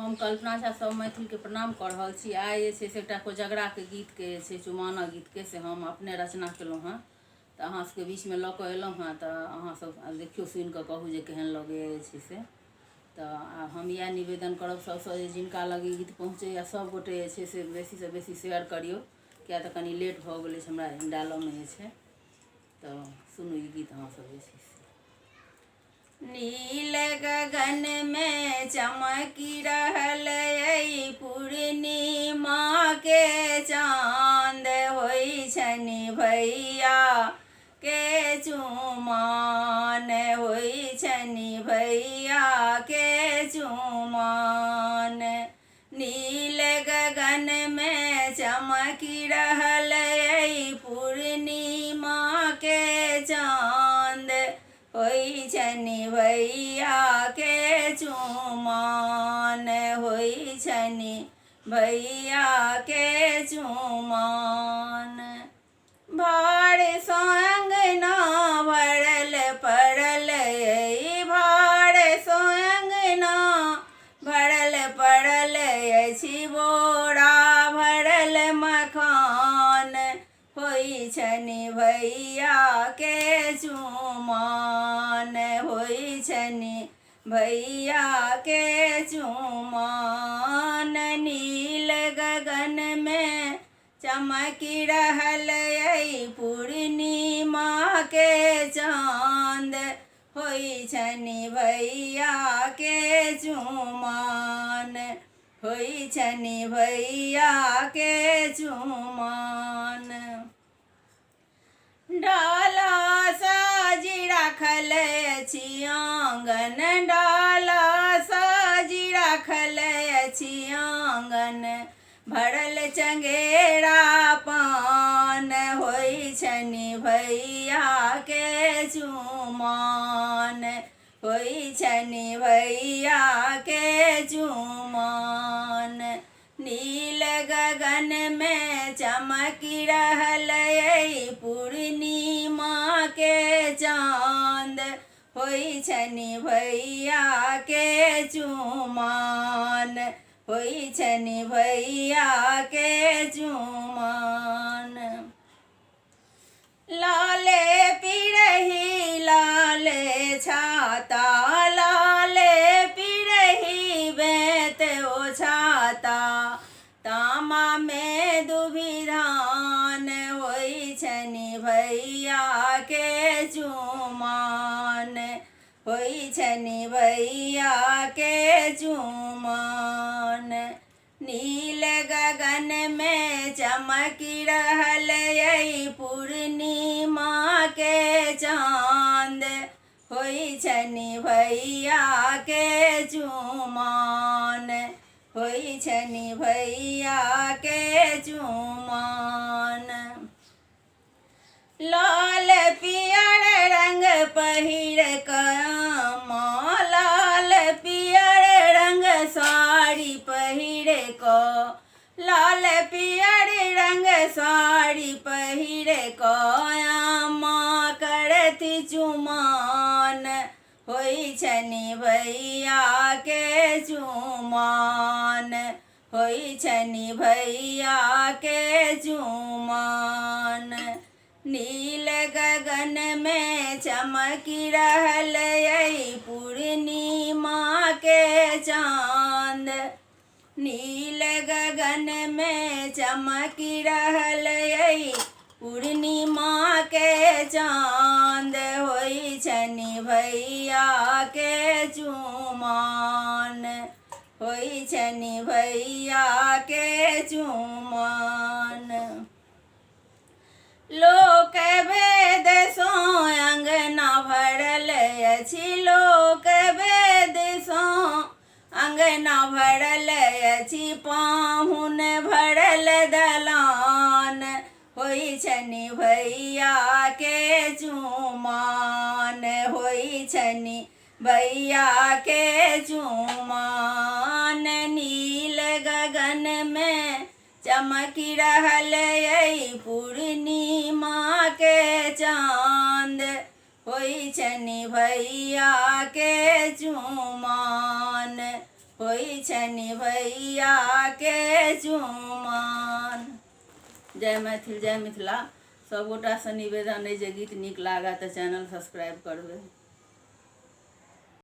हम कल्पना झा सब मैथिल के प्रणाम कर रहल छी। आइ जे छै से एकटा कोजगरा के गीत के जे छै चुमाना गीत के से हम अपने रचना केलहुँ हँ, तऽ अहाँ सबके बीच में लऽ कऽ एलहुँ हँ। तऽ अहाँ सब देखियो सुनि कऽ कहू जे केहन लगैए जे छै से। तऽ हम इएह निवेदन करब सबसँ जे जिनका लग ई गीत पहुँचैए सब गोटे जे छै से बेसीसँ बेसी शेयर करियौ, किया तऽ कनि लेट भऽ गेलै छै हमरा डालऽमे जे छै। तऽ सुनू ई गीत अहाँ सब जे छै से। नील गगन में चमकी रहल अइ पूर्णिमा के चाँद, होइ छनि भैया के चुमाओन, होइ छनि भैया के चुमाओन। नील गगन में चमकी रहल अइ पूर्णिमा के चाँद, होइ छनि भैया के चुमाओन, होइ छनि भैया के चुमाओन। भार सोअंगना भरल पड़ल अइ, भार सोअंगना भरल पड़ल अछि, बोरा भरल मखान, होइ छनि भैया के चुमाओन, होइ छनि भैया के चुमाओन। नील गगन में चमकी रहल अइ पूर्णिमा के चाँद, होइ छनि भैया के चुमाओन, होइ छनि भैया के चुमाओन। डाला साजी राखल अछि आँगन, डाला साजी राखल अछि आँगन, भरल चंगेरा पान, होइ छनि भैया के चुमाओन, होइ छनि भैया के चुमाओन। नील गगन में चमकी रहल अइ पूर्णिमा के चाँद, होइ छनि भैया के चुमाओन, होइ छनि भैया के चुमाओन। लाले पिरही लाले छाता, लाले पिरही बेत ओछाता, तामा में दुभि धान, होइ छनि भैया के चुमाओन, होइ छनि भैया के चुमाओन। नील गगन में चमकी रहल अइ पूर्णिमा के चाँद, होइ छनि भैया के चुमाओन, होइ छनि भैया के चुमाओन। लाल पियर रंग पहिर कऽ, लाल पियर रंग साड़ी पहिर कऽ, लाल पियर रंग साड़ी पहिर कऽ, अम्मा करथि चुमाओन, होइ छनि भैया के चुमाओन, होइ छनि भैया के चुमाओन। नील गगन में चमकी रहल अइ पूर्णिमा के चाँद, नील गगन में चमकी रहल अइ पूर्णिमा के चाँद, होइ छनि भैया के चुमाओन, होइ छनि भैया के चुमाओन। लोक भेद सो अंगना भरल अछि, लोक भेद सो अंगना भरल अछि, पाहुन भरल दलान, होइ छनि भैया के चुमाओन, होइ छनि भैया के चुमाओन। नील गगन में चमकी रहल अइ पूर्णिमा के चाँद, होइ छनि भैया के चुमाओन, होइ छनि भैया के चुमाओन। जय मैथिल जय मिथिला। सब गोटा से निवेदन अइ जे गीत नीक लागत तऽ चैनल सब्सक्राइब करबै।